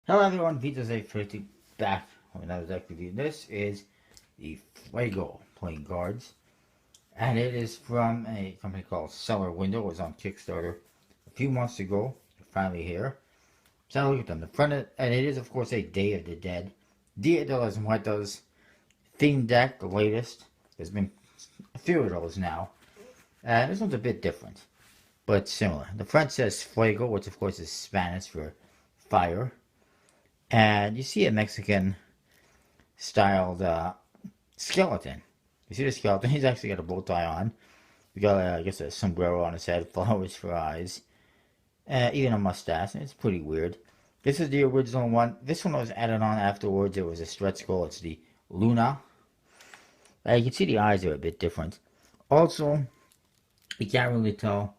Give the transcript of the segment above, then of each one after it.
Hello everyone, Vito's A50 back with another deck review. This is the Fuego playing cards, and it is from a company called Cellar Window. It was on Kickstarter a few months ago. Finally here. So look at them. The front of, and it is of course a Day of the Dead, Dia de los Muertos theme deck, the latest. There's been a few of those now. This one's a bit different, but similar. The front says Fuego, which of course is Spanish for fire. And you see a Mexican styled skeleton. You see the skeleton? He's actually got a bow tie on. We got, I guess, a sombrero on his head, flowers for eyes, even a mustache. It's pretty weird. This is the original one. This one was added on afterwards. It was a stretch goal. It's the Luna. You can see the eyes are a bit different. Also, you can't really tell,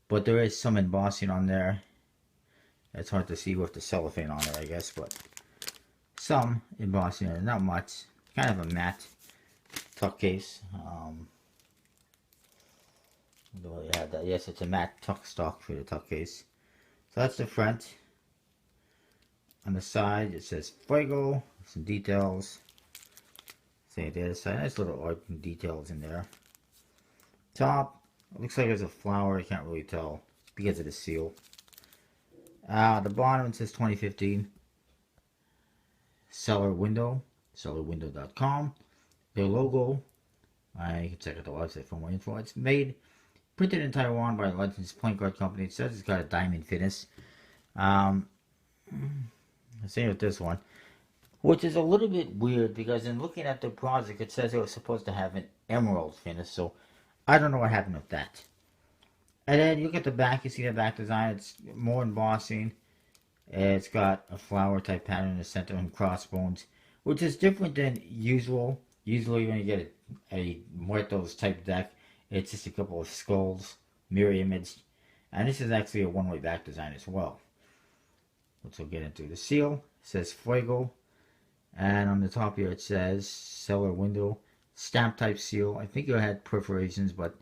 but there is some embossing on there. It's hard to see with the cellophane on it, I guess, but some embossing on it, not much. Kind of a matte tuck case. You have that. Yes, it's a matte tuck stock for the tuck case. So that's the front. On the side, it says Fuego. Some details. Same the other side. Nice little art and details in there. Top. It looks like there's a flower. I can't really tell because of the seal. The bottom it says 2015. Cellar Window. Cellarwindow.com. Their logo. You can check out the website for more info. It's printed in Taiwan by Legends Playing Card Company. It says it's got a diamond finish. Same with this one, which is a little bit weird because in looking at the project, it says it was supposed to have an emerald finish. So I don't know what happened with that. And then you look at the back. You see the back design. It's more embossing. It's got a flower type pattern in the center and crossbones, which is different than usual. Usually when you get a Muertos type deck, it's just a couple of skulls, mirror image. And this is actually a one-way back design as well, which we'll get into. The seal says Fuego. And on the top here it says Cellar Window. Stamp type seal. I think it had perforations, but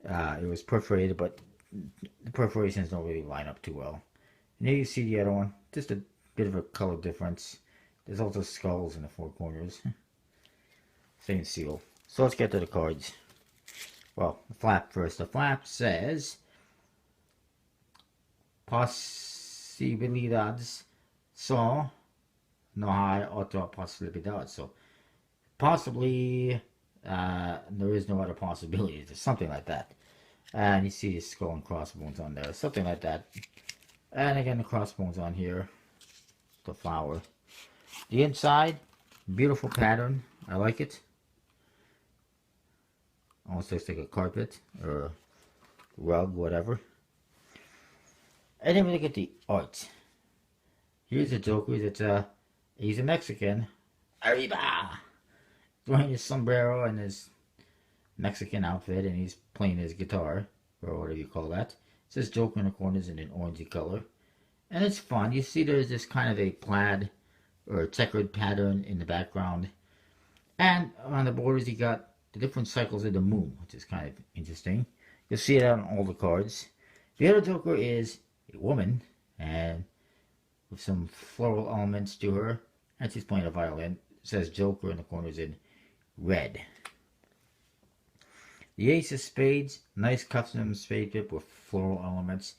it was perforated, but the perforations don't really line up too well. And here you see the other one. Just a bit of a color difference. There's also skulls in the four corners. Same seal. So let's get to the cards. Well, the flap first. The flap says Posibilidades so no hay otra posibilidad. So possibly there is no other possibilities or something like that. And you see the skull and crossbones on there. Something like that. And again, the crossbones on here. The flower. The inside, beautiful pattern. I like it. Almost looks like a carpet or a rug, whatever. And then we look at the art. Here's the Joker. He's a Mexican. Arriba! He's wearing his sombrero and his Mexican outfit, and he's playing his guitar, or whatever you call that. It says Joker in the corners in an orangey color. And it's fun. You see there's this kind of a plaid or checkered pattern in the background. And on the borders you got the different cycles of the moon, which is kind of interesting. You'll see it on all the cards. The other Joker is a woman, and with some floral elements to her. And she's playing a violin. It says Joker in the corners in red. The Ace of Spades, nice custom spade grip with floral elements.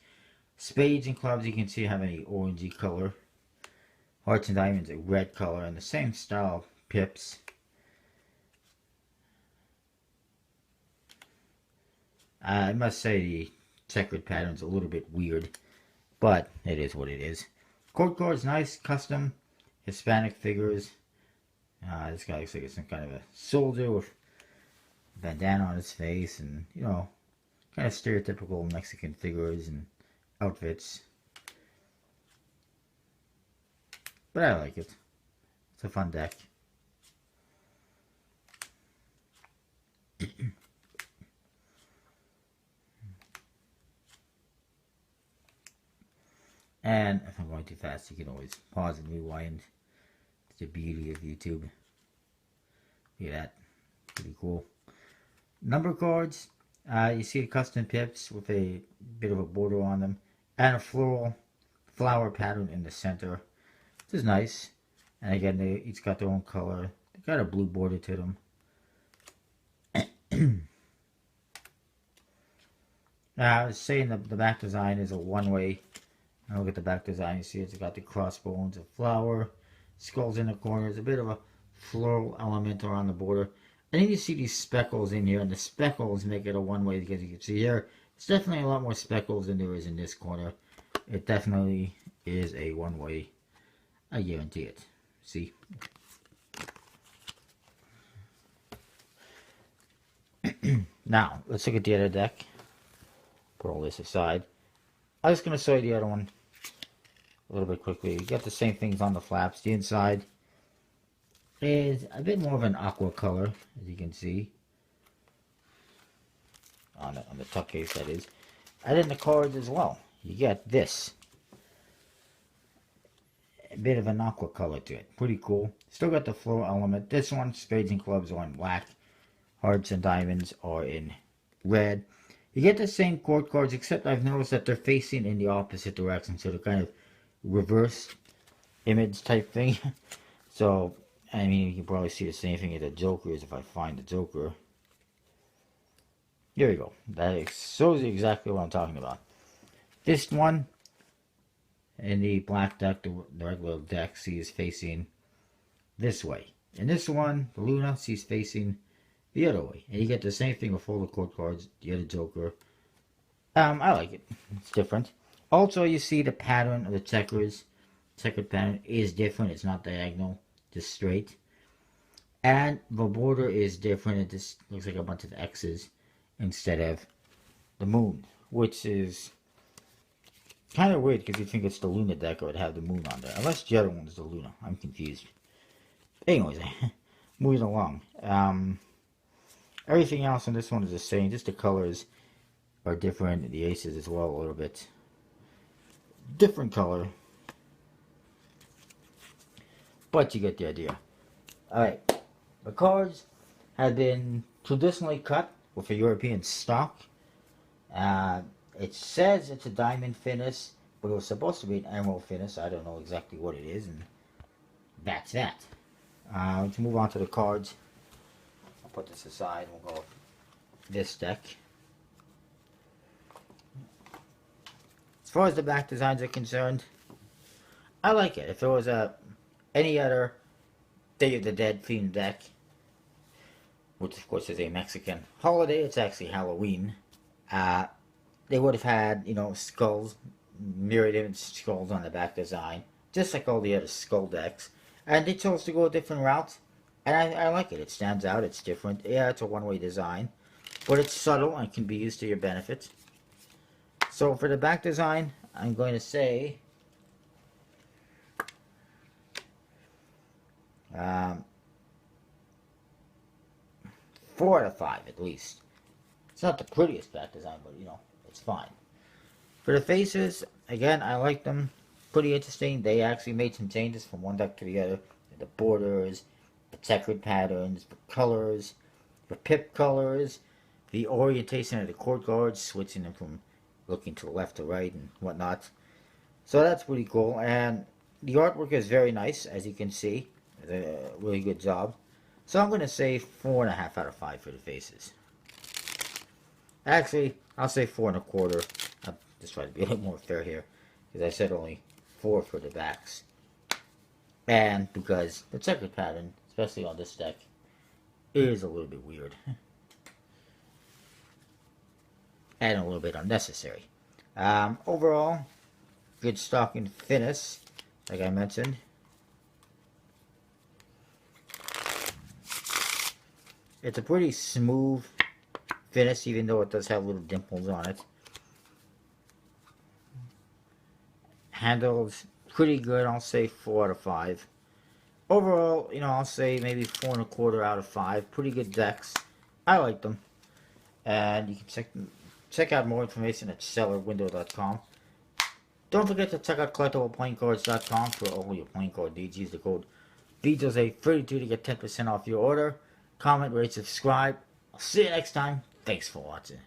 Spades and clubs you can see have a orangey color. Hearts and diamonds a red color, and the same style pips. I must say the checkered pattern's a little bit weird, but it is what it is. Court cards, nice custom Hispanic figures. This guy looks like it's some kind of a soldier with a bandana on his face, and you know, kind of stereotypical Mexican figures and outfits. But I like it. It's a fun deck. And if I'm going too fast, you can always pause and rewind. It's the beauty of YouTube. Look at that. Pretty cool. Number cards. You see the custom pips with a bit of a border on them. And a floral flower pattern in the center. This is nice. And again, each got their own color. They got a blue border to them. Now, I was saying the back design is a one-way. Now look at the back design. You see it's got the crossbones, a flower, skulls in the corners, a bit of a floral element around the border. And then you see these speckles in here, and the speckles make it a one-way because you can see here, it's definitely a lot more speckles than there is in this corner. It definitely is a one-way. I guarantee it. See? Now, let's look at the other deck. Put all this aside. I'm just going to show you the other one a little bit quickly. You got the same things on the flaps. The inside is a bit more of an aqua color, as you can see. On the tuck case, that is. And then the cards as well. You get this. A bit of an aqua color to it. Pretty cool. Still got the floral element. This one, spades and clubs, are in black. Hearts and diamonds are in red. You get the same court cards, except I've noticed that they're facing in the opposite direction. So they're kind of reverse image type thing. So, I mean, you can probably see the same thing as the Jokers if I find the Joker. There you go. That shows you exactly what I'm talking about. This one, in the black deck, the regular deck, sees facing this way. And this one, the Luna, sees facing the other way. And you get the same thing with all the court cards, the other Joker. I like it. It's different. Also, you see the pattern of the checkers. Checkered pattern is different. It's not diagonal, just straight. And the border is different. It just looks like a bunch of X's instead of the moon, which is kind of weird because you think it's the Luna deck or would have the moon on there. Unless the other one is the Luna. I'm confused. Anyways, moving along. Everything else on this one is the same. Just the colors are different. The aces as well a little bit. Different color. But you get the idea. Alright. The cards have been traditionally cut with a European stock. It says it's a diamond finish, but it was supposed to be an emerald finish. I don't know exactly what it is, and that's that. Let's move on to the cards. I'll put this aside. We'll go with this deck. As far as the back designs are concerned, I like it. If it was any other Day of the Dead themed deck, which of course is a Mexican holiday, it's actually Halloween, they would have had, you know, skulls, mirrored image skulls on the back design, just like all the other skull decks. And they chose to go a different route, and I like it. It stands out, it's different. Yeah, it's a one-way design, but it's subtle and can be used to your benefit. So for the back design, I'm going to say 4 out of 5 at least. It's not the prettiest back design, but you know, it's fine. For the faces, again, I like them. Pretty interesting. They actually made some changes from one deck to the other. The borders, the checkered patterns, the colors, the pip colors, the orientation of the court guards, switching them from looking to the left to right and whatnot. So that's pretty cool. And the artwork is very nice, as you can see. It's a really good job. So I'm going to say 4.5 out of 5 for the faces. Actually, I'll say 4.25. I'll just try to be a little more fair here, because I said only 4 for the backs. And because the checkered pattern, especially on this deck, is a little bit weird. And a little bit unnecessary. Overall, good stock and finish, like I mentioned. It's a pretty smooth finish, even though it does have little dimples on it. Handles pretty good. I'll say 4 out of 5. Overall, you know, I'll say maybe 4.25 out of 5. Pretty good decks. I like them. And you can check out more information at sellerwindow.com. Don't forget to check out collectibleplayingcards.com for all your playing card needs. Use the code VJOSE32 to get 10% off your order. Comment, rate, subscribe. I'll see you next time. Thanks for watching.